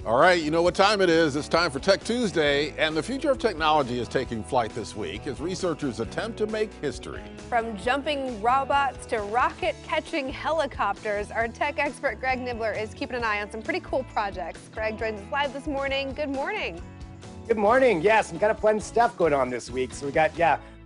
All right, you know what time it is. It's time for Tech Tuesday, and the future of technology is taking flight this week as researchers attempt to make history. From jumping robots to rocket-catching helicopters, our tech expert Greg Nibbler is keeping an eye on some pretty cool projects. Greg joins us live this morning. Good morning. Good morning. Yeah, some kind of fun stuff going on this week. So we got,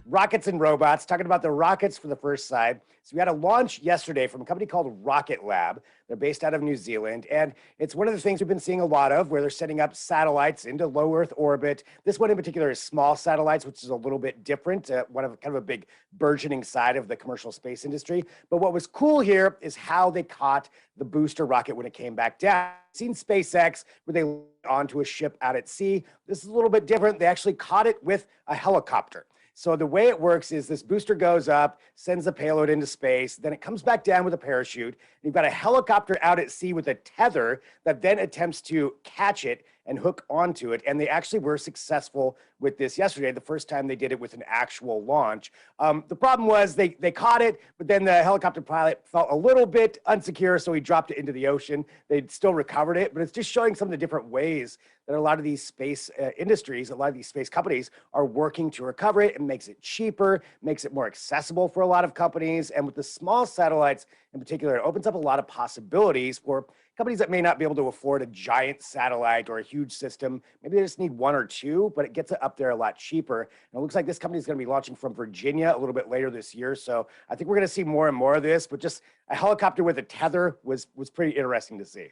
rockets and robots, talking about the rockets for the first side. So we had a launch yesterday from a company called Rocket Lab. They're based out of New Zealand, and it's one of the things we've been seeing a lot of, where they're setting up satellites into low Earth orbit. This one in particular is small satellites, which is a little bit different, one of kind of a big burgeoning side of the commercial space industry. But what was cool here is how they caught the booster rocket when it came back down. Seen SpaceX where they landed onto a ship out at sea. This is a little bit different. They actually caught it with a helicopter. So the way it works is this booster goes up, sends the payload into space, then it comes back down with a parachute. You've got a helicopter out at sea with a tether that then attempts to catch it and hook onto it. And they actually were successful with this yesterday, the first time they did it with an actual launch. The problem was they caught it, but then the helicopter pilot felt a little bit unsecure, so he dropped it into the ocean. They'd still recovered it, but it's just showing some of the different ways that a lot of these space industries, a lot of these space companies are working to recover it. It makes it cheaper, makes it more accessible for a lot of companies. And with the small satellites in particular, it opens up a lot of possibilities for companies that may not be able to afford a giant satellite or a huge system. Maybe they just need one or two, but it gets it up there a lot cheaper. And it looks like this company is going to be launching from Virginia a little bit later this year. So I think we're going to see more and more of this, but just a helicopter with a tether was pretty interesting to see.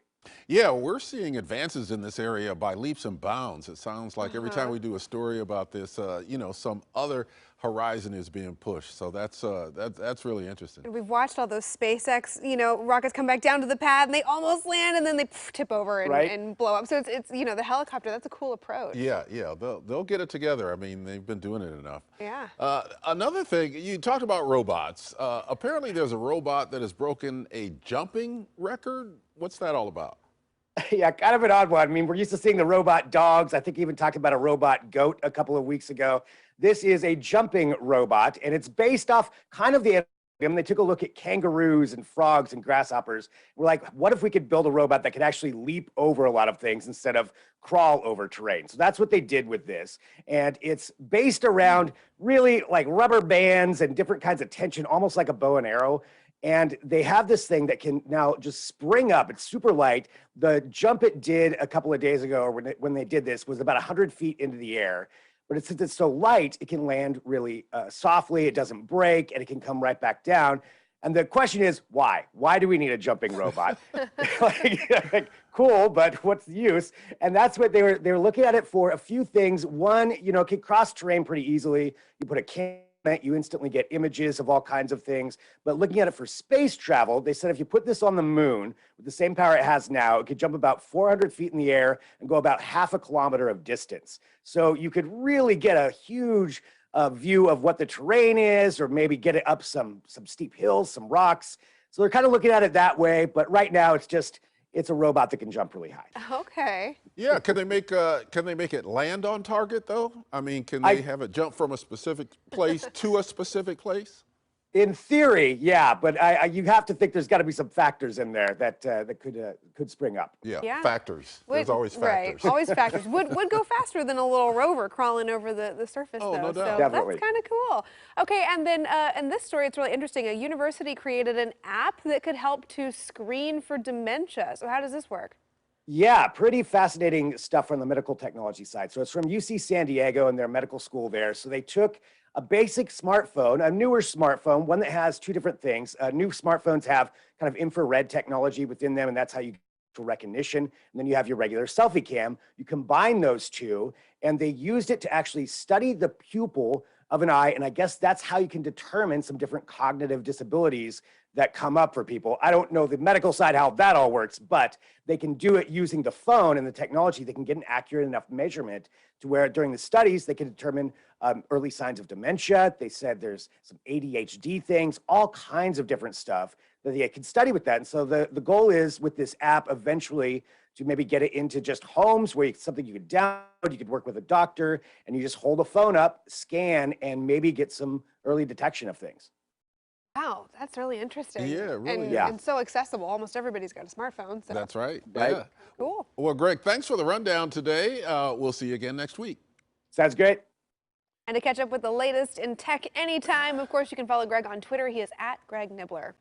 Yeah, we're seeing advances in this area by leaps and bounds. It sounds like every time we do a story about this, some other horizon is being pushed. So that's really interesting. We've watched all those SpaceX, rockets come back down to the pad and they almost land and then they tip over and blow up. So it's the helicopter, that's a cool approach. Yeah, they'll get it together. I mean, they've been doing it enough. Yeah. Another thing, you talked about robots. Apparently there's a robot that has broken a jumping record. What's that all about? Yeah, kind of an odd one. I mean, we're used to seeing the robot dogs. I think even talked about a robot goat a couple of weeks ago. This is a jumping robot, and it's based off kind of the they took a look at kangaroos and frogs and grasshoppers. We're like, what if we could build a robot that could actually leap over a lot of things instead of crawl over terrain? So that's what they did with this. And it's based around really like rubber bands and different kinds of tension, almost like a bow and arrow. And they have this thing that can now just spring up. It's super light. The jump it did a couple of days ago, or when they did this, was about 100 feet into the air. But since it's so light, it can land really softly. It doesn't break, and it can come right back down. And the question is, why? Why do we need a jumping robot? Cool, but what's the use? And that's what they were looking at it for a few things. One, it can cross terrain pretty easily. You put a camera, you instantly get images of all kinds of things. But looking at it for space travel, they said if you put this on the moon with the same power it has now, it could jump about 400 feet in the air and go about half a kilometer of distance. So you could really get a huge view of what the terrain is, or maybe get it up some steep hills, some rocks. So they're kind of looking at it that way. But right now it's a robot that can jump really high. Okay. Yeah, can they make it land on target though? I mean, can they have it jump from a specific place to a specific place? In theory, yeah, but you have to think there's got to be some factors in there that could spring up. Yeah, factors. There's always factors. Right, always factors. Would go faster than a little rover crawling over the surface, though. No doubt. So Definitely. that's kind of cool. Okay, and then in this story, it's really interesting. A university created an app that could help to screen for dementia. So how does this work? Yeah, pretty fascinating stuff from the medical technology side. So it's from UC San Diego and their medical school there. So they took a basic smartphone, a newer smartphone, one that has two different things. New smartphones have kind of infrared technology within them, and that's how you get recognition. And then you have your regular selfie cam. You combine those two, and they used it to actually study the pupil of an eye. And I guess that's how you can determine some different cognitive disabilities that come up for people. I don't know the medical side, how that all works, but they can do it using the phone and the technology. They can get an accurate enough measurement to where during the studies, they can determine early signs of dementia. They said there's some ADHD things, all kinds of different stuff that they can study with that. And so the goal is with this app eventually to maybe get it into just homes where something you could download, you could work with a doctor, and you just hold a phone up, scan, and maybe get some early detection of things. Wow, that's really interesting. Yeah, it really and, is. and so accessible. Almost everybody's got a smartphone. So That's right. Right. Yeah. cool. Well, Greg, thanks for the rundown today. We'll see you again next week. Sounds great. And to catch up with the latest in tech anytime, of course, you can follow Greg on Twitter. He is @GregNibbler.